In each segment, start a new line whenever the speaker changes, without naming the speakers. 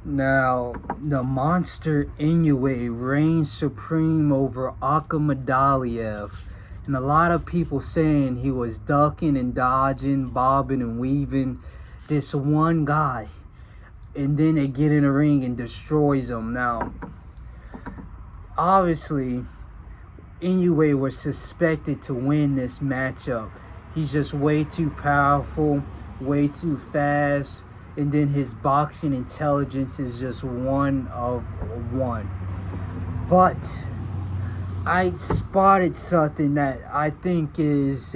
Now, the monster Inoue reigns supreme over Akhmadaliev, and a lot of people saying he was ducking and dodging, bobbing and weaving this one guy, and then they get in the ring and destroys him. Now, obviously, Inoue was suspected to win this matchup. He's just way too powerful, way too fast, and then his boxing intelligence is just one of one. But I spotted something that I think is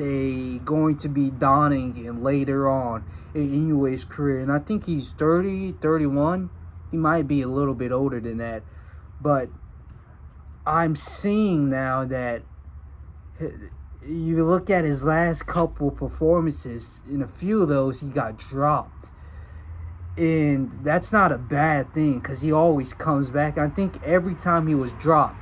going to be dawning and later on in Inoue's career. And I think he's 30, 31. He might be a little bit older than that. But I'm seeing now that you look at his last couple performances, in a few of those he got dropped. And that's not a bad thing because he always comes back. I think every time he was dropped,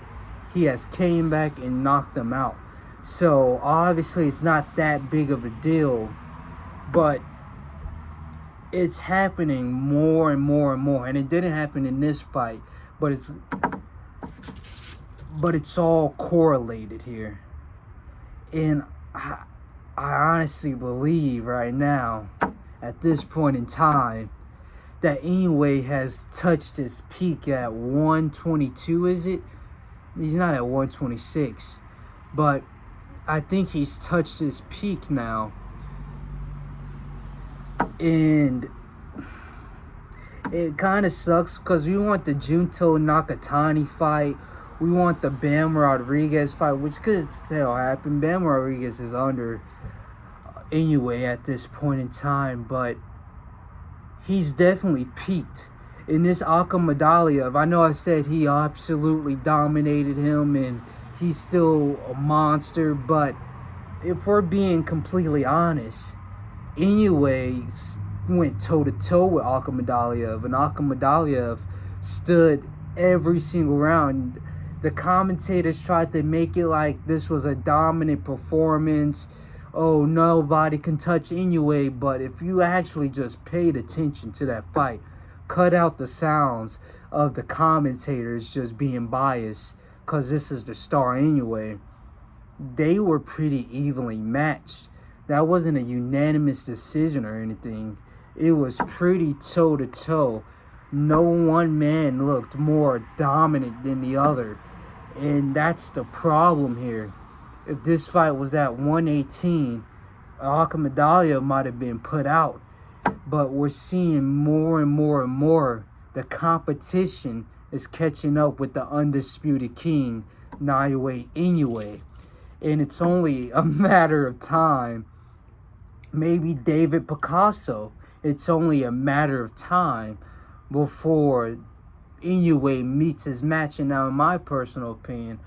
he has came back and knocked them out. So obviously it's not that big of a deal, but it's happening more and more and more. And it didn't happen in this fight, but it's all correlated here. And I honestly believe right now, at this point in time, that Inoue has touched his peak at 122, is it? He's not at 126. But I think he's touched his peak now. And it kind of sucks because we want the Junto Nakatani fight. We want the Bam Rodriguez fight, which could still happen. Bam Rodriguez is under Inoue at this point in time, but he's definitely peaked. In this Akhmadaliev, I know I said he absolutely dominated him and he's still a monster, but if we're being completely honest, Inoue went toe-to-toe with Akhmadaliev, and Akhmadaliev stood every single round. The commentators tried to make it like this was a dominant performance. Oh, nobody can touch Inoue, but if you actually just paid attention to that fight, cut out the sounds of the commentators just being biased, because this is the star Inoue, they were pretty evenly matched. That wasn't a unanimous decision or anything. It was pretty toe-to-toe. No one man looked more dominant than the other. And that's the problem here. If this fight was at 118, Akhmadaliev might have been put out. But we're seeing more and more and more the competition is catching up with the undisputed king, Naoya Inoue. And it's only a matter of time. Maybe David Picasso. It's only a matter of time before Inoue meets his match. And now, in my personal opinion,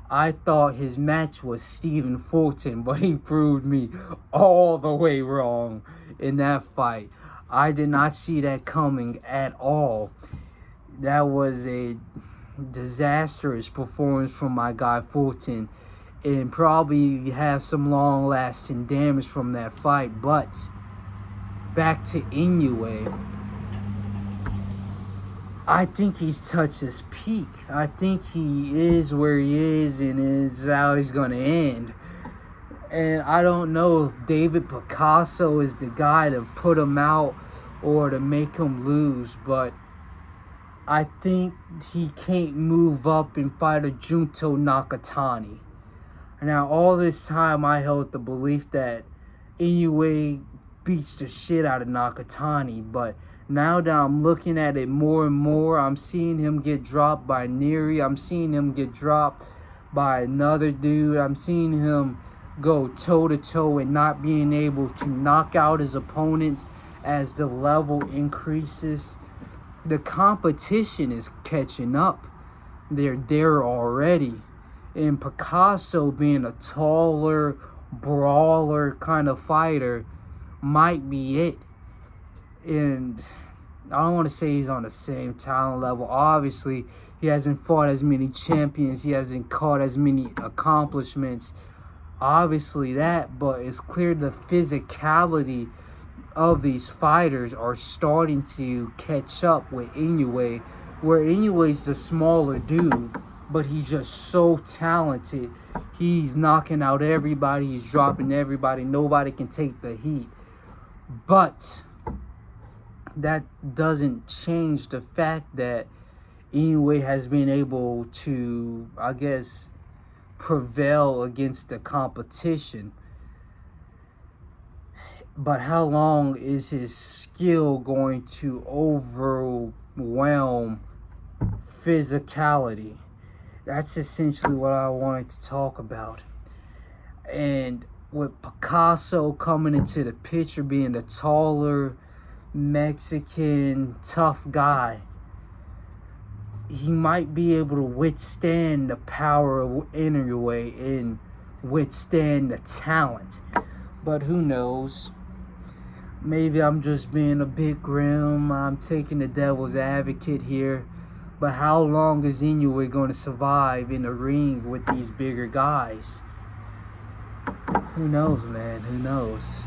I thought his match was Stephen Fulton, but he proved me all the way wrong in that fight. I did not see that coming at all. That was a disastrous performance from my guy Fulton, and probably have some long-lasting damage from that fight. But back to Inoue, I think he's touched his peak. I think he is where he is and is how he's going to end. And I don't know if David Picasso is the guy to put him out or to make him lose, but I think he can't move up and fight a Junto Nakatani. Now, all this time I held the belief that Inoue beats the shit out of Nakatani, but now that I'm looking at it more and more, I'm seeing him get dropped by Neri. I'm seeing him get dropped by another dude. I'm seeing him go toe-to-toe and not being able to knock out his opponents as the level increases. The competition is catching up. They're there already. And Picasso, being a taller, brawler kind of fighter, might be it. And I don't want to say he's on the same talent level. Obviously, he hasn't fought as many champions. He hasn't caught as many accomplishments. Obviously that, but it's clear the physicality of these fighters are starting to catch up with Inoue, where Inoue's the smaller dude, but he's just so talented. He's knocking out everybody, he's dropping everybody, nobody can take the heat. But that doesn't change the fact that Inoue has been able to, I guess, prevail against the competition. But how long is his skill going to overwhelm physicality? That's essentially what I wanted to talk about. And with Picasso coming into the picture, being the taller Mexican tough guy, he might be able to withstand the power of Inoue and withstand the talent. But who knows? Maybe I'm just being a bit grim. I'm taking the devil's advocate here. But how long is Inoue going to survive in the ring with these bigger guys? Who knows, man? Who knows?